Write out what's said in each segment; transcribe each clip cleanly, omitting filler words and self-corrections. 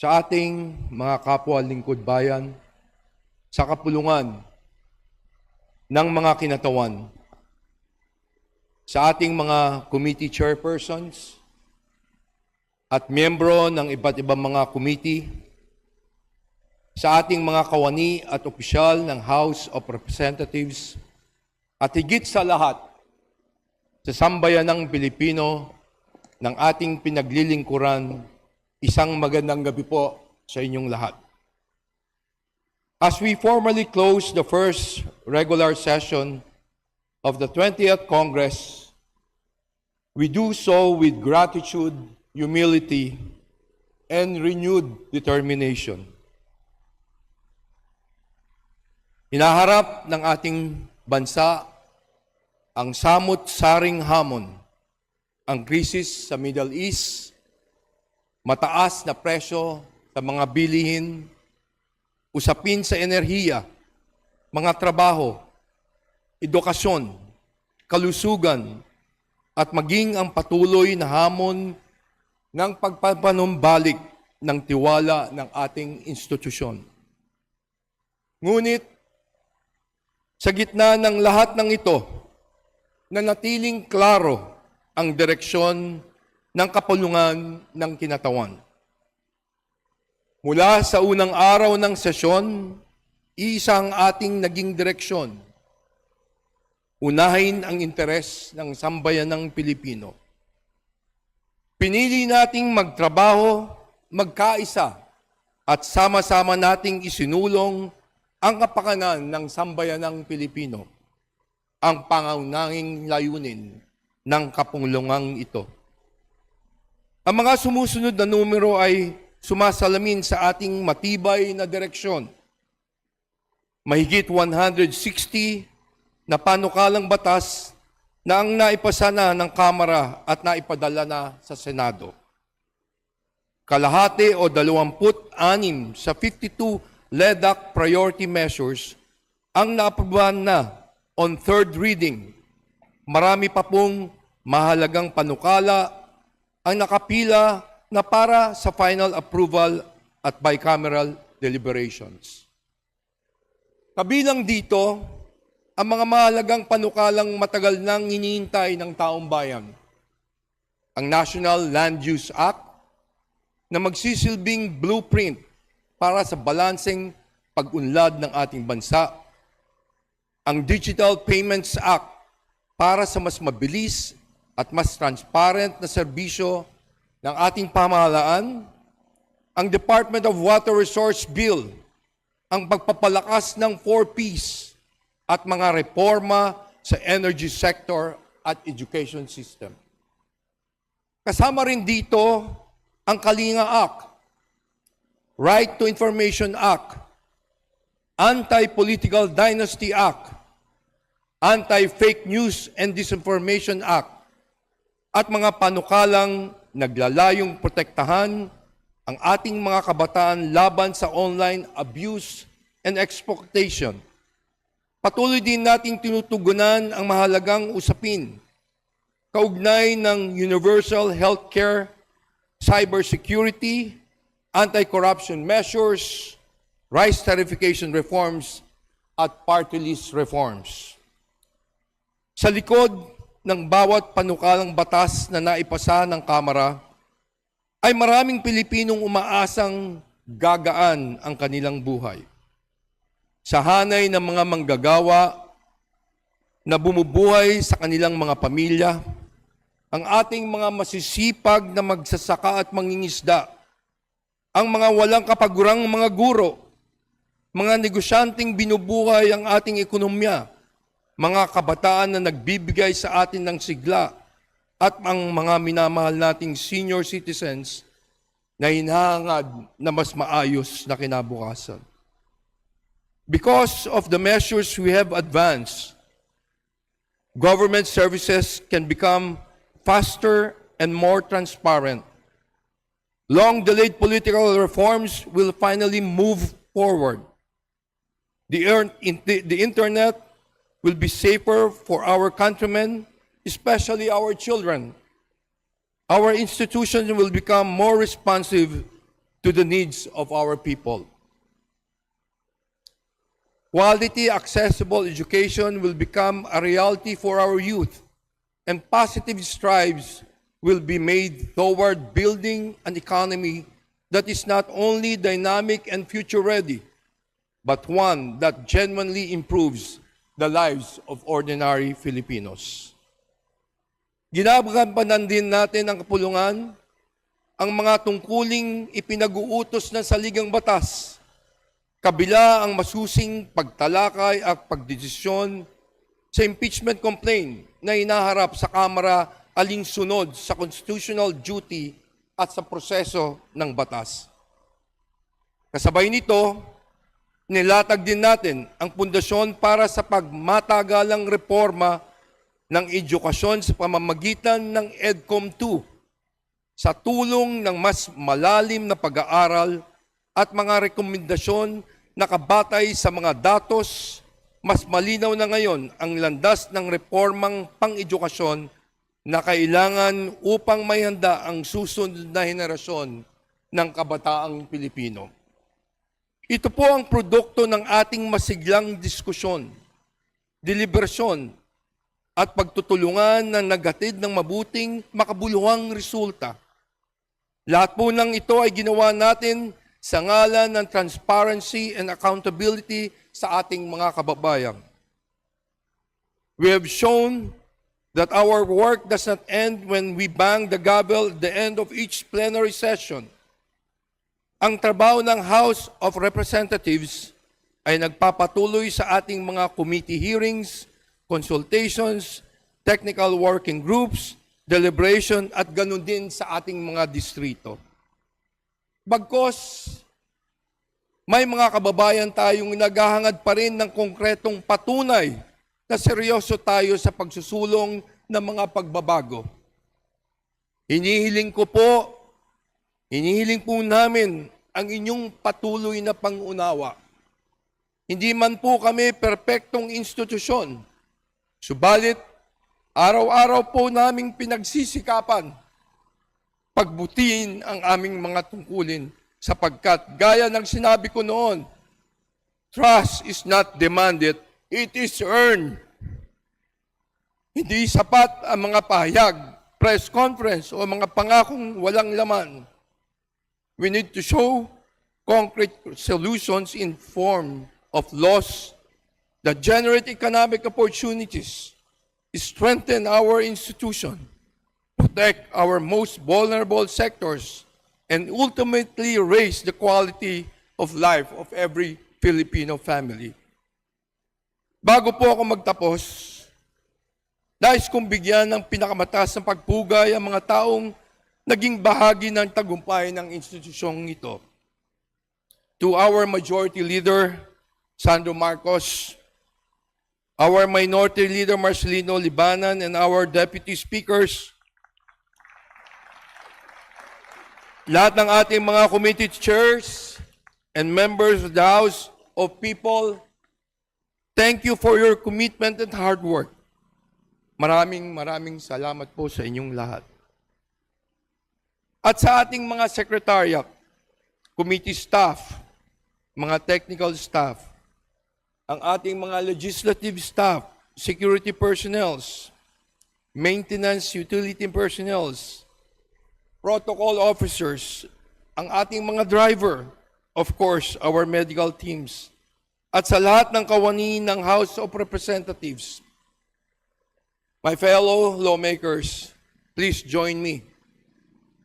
sa ating mga kapwa lingkod bayan sa kapulungan ng mga kinatawan, sa ating mga committee chairpersons at miyembro ng iba't ibang mga committee, sa ating mga kawani at opisyal ng House of Representatives, at higit sa lahat, sa sambayanang Pilipino ng ating pinaglilingkuran, isang magandang gabi po sa inyong lahat. As we formally close the first regular session of the 20th Congress, we do so with gratitude, humility, and renewed determination. Hinaharap ng ating bansa ang samot-saring hamon, ang krisis sa Middle East, mataas na presyo sa mga bilihin, usapin sa enerhiya, mga trabaho, edukasyon, kalusugan, at maging ang patuloy na hamon ng pagpapanumbalik ng tiwala ng ating institusyon. Ngunit, sa gitna ng lahat ng ito, nanatiling klaro ang direksyon ng kapulungan ng kinatawan. Mula sa unang araw ng sesyon, isang ating naging direksyon. Unahin ang interes ng sambayanang Pilipino. Pinili nating magtrabaho, magkaisa, at sama-sama nating isinulong ang kapakanan ng sambayanang Pilipino, ang pangunahing layunin ng kapulungang ito. Ang mga sumusunod na numero ay sumasalamin sa ating matibay na direksyon. Mahigit 160 na panukalang batas na ang naipasa na ng Kamara at naipadala na sa Senado. Kalahati o 26 sa 52 LEDAC priority measures ang naaprobahan na on third reading. Marami pa pong mahalagang panukala ang nakapila na para sa final approval at bicameral deliberations. Kabilang dito, ang mga mahalagang panukalang matagal nang hinihintay ng taong bayan. Ang National Land Use Act na magsisilbing blueprint para sa balanseng pag-unlad ng ating bansa. Ang Digital Payments Act para sa mas mabilis at mas transparent na serbisyo ng ating pamahalaan, ang Department of Water Resource Bill, ang pagpapalakas ng 4Ps at mga reforma sa energy sector at education system. Kasama rin dito ang Kalinga Act, Right to Information Act, Anti-Political Dynasty Act, Anti-Fake News and Disinformation Act, at mga panukalang naglalayong protektahan ang ating mga kabataan laban sa online abuse and exploitation. Patuloy din nating tinutugunan ang mahalagang usapin kaugnay ng universal healthcare, cybersecurity, anti-corruption measures, rice tarification reforms, at party list reforms. Sa likod ng bawat panukalang batas na naipasa ng Kamara, ay maraming Pilipinong umaasang gagaan ang kanilang buhay. Sa hanay ng mga manggagawa na bumubuhay sa kanilang mga pamilya, ang ating mga masisipag na magsasaka at mangingisda, ang mga walang kapagurang mga guro, mga negosyanteng binubuhay ang ating ekonomiya, mga kabataan na nagbibigay sa atin ng sigla, at ang mga minamahal nating senior citizens na hinahangad na mas maayos na kinabukasan. Because of the measures we have advanced, government services can become faster and more transparent. Long-delayed political reforms will finally move forward. The internet will be safer for our countrymen, especially our children. Our institutions will become more responsive to the needs of our people. Quality, accessible education will become a reality for our youth, and positive strides will be made toward building an economy that is not only dynamic and future-ready, but one that genuinely improves the lives of ordinary Filipinos. Ginagampanan din natin ang kapulungan, ang mga tungkuling ipinag-uutos ng saligang batas, kabila ang masusing pagtalakay at pagdesisyon sa impeachment complaint na inaharap sa Kamara alinsunod sa constitutional duty at sa proseso ng batas. Kasabay nito, nilatag din natin ang pundasyon para sa pagmatagalang reforma ng edukasyon sa pamamagitan ng EDCOM 2 sa tulong ng mas malalim na pag-aaral at mga rekomendasyon na kabatay sa mga datos. Mas malinaw na ngayon ang landas ng reformang pang-edukasyon na kailangan upang may handa ang susunod na henerasyon ng kabataang Pilipino. Ito po ang produkto ng ating masiglang diskusyon, deliberasyon, at pagtutulungan na naghatid ng mabuting makabuluhang resulta. Lahat po ng ito ay ginawa natin sa ngalan ng transparency and accountability sa ating mga kababayan. We have shown that our work does not end when we bang the gavel at the end of each plenary session. Ang trabaho ng House of Representatives ay nagpapatuloy sa ating mga committee hearings, consultations, technical working groups, deliberation at ganun din sa ating mga distrito. Bagkos, may mga kababayan tayong naghahangad pa rin ng konkretong patunay na seryoso tayo sa pagsusulong ng mga pagbabago. Hinihiling po namin ang inyong patuloy na pangunawa. Hindi man po kami perpektong institusyon, subalit araw-araw po naming pinagsisikapan pagbutihin ang aming mga tungkulin sapagkat gaya ng sinabi ko noon, trust is not demanded, it is earned. Hindi sapat ang mga pahayag, press conference o mga pangakong walang laman. We need to show concrete solutions in form of laws that generate economic opportunities, strengthen our institution, protect our most vulnerable sectors, and ultimately raise the quality of life of every Filipino family. Bago po ako magtapos, nais kong bigyan ng pinakamataas na pagpugay ang mga taong naging bahagi ng tagumpay ng institusyong ito. To our Majority Leader, Sandro Marcos, our Minority Leader, Marcelino Libanan, and our Deputy Speakers, lahat ng ating mga committee chairs and members of the House of People, thank you for your commitment and hard work. Maraming salamat po sa inyong lahat. At sa ating mga secretariat, committee staff, mga technical staff, ang ating mga legislative staff, security personnel, maintenance utility personnel, protocol officers, ang ating mga driver, of course, our medical teams, at sa lahat ng kawani ng House of Representatives. My fellow lawmakers, please join me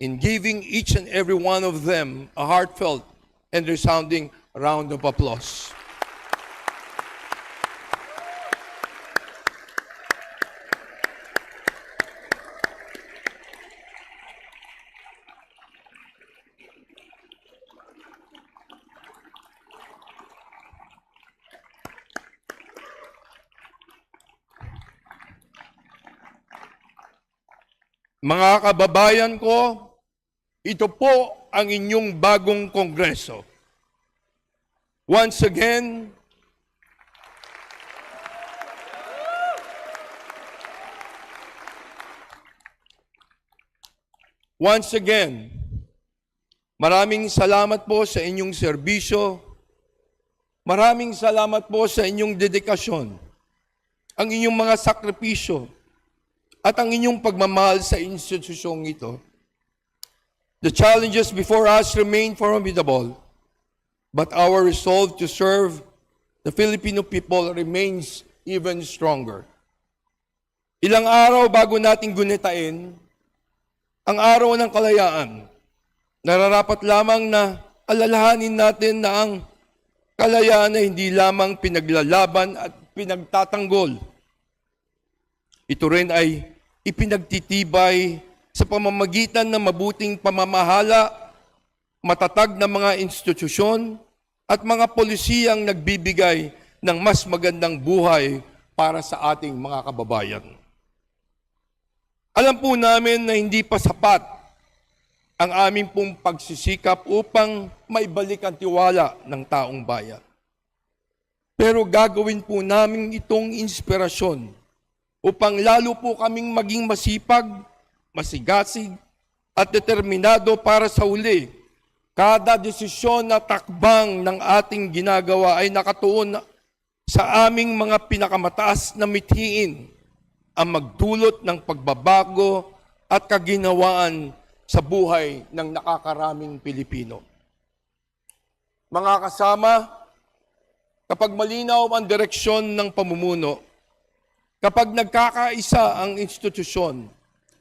in giving each and every one of them a heartfelt and resounding round of applause. Mga kababayan ko, ito po ang inyong bagong kongreso. Once again, Maraming salamat po sa inyong serbisyo. Maraming salamat po sa inyong dedikasyon, ang inyong mga sakripisyo, at ang inyong pagmamahal sa institusyong ito. The challenges before us remain formidable, but our resolve to serve the Filipino people remains even stronger. Ilang araw bago nating gunitain ang araw ng kalayaan, nararapat lamang na alalahanin natin na ang kalayaan ay hindi lamang pinaglalaban at pinagtatanggol. Ito rin ay ipinagtitibay sa pamamagitan ng mabuting pamamahala, matatag na mga institusyon, at mga polisiyang nagbibigay ng mas magandang buhay para sa ating mga kababayan. Alam po namin na hindi pa sapat ang aming pong pagsisikap upang maibalik ang tiwala ng taong bayan. Pero gagawin po namin itong inspirasyon upang lalo po kaming maging masipag, masigasig, at determinado para sa huli. Kada desisyon na takbang ng ating ginagawa ay nakatuon sa aming mga pinakamataas na mithiin ang magdulot ng pagbabago at kaginawaan sa buhay ng nakakaraming Pilipino. Mga kasama, kapag malinaw ang direksyon ng pamumuno, kapag nagkakaisa ang institusyon,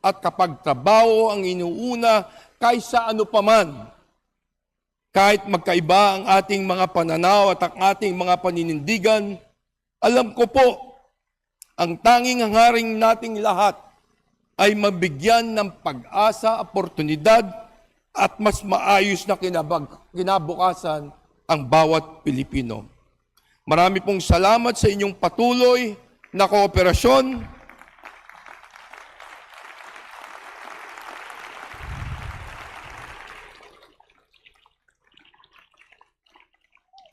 at kapag trabaho ang inuuna kaysa ano paman, kahit magkaiba ang ating mga pananaw at ang ating mga paninindigan, alam ko po, ang tanging hangaring nating lahat ay mabigyan ng pag-asa, oportunidad, at mas maayos na kinabukasan ang bawat Pilipino. Marami pong salamat sa inyong patuloy na kooperasyon.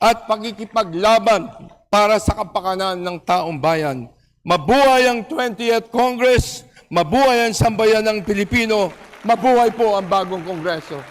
At pagkikipaglaban para sa kapakanan ng taong bayan. Mabuhay ang 20th Congress, mabuhay ang sambayan ng Pilipino, mabuhay po ang bagong Kongreso.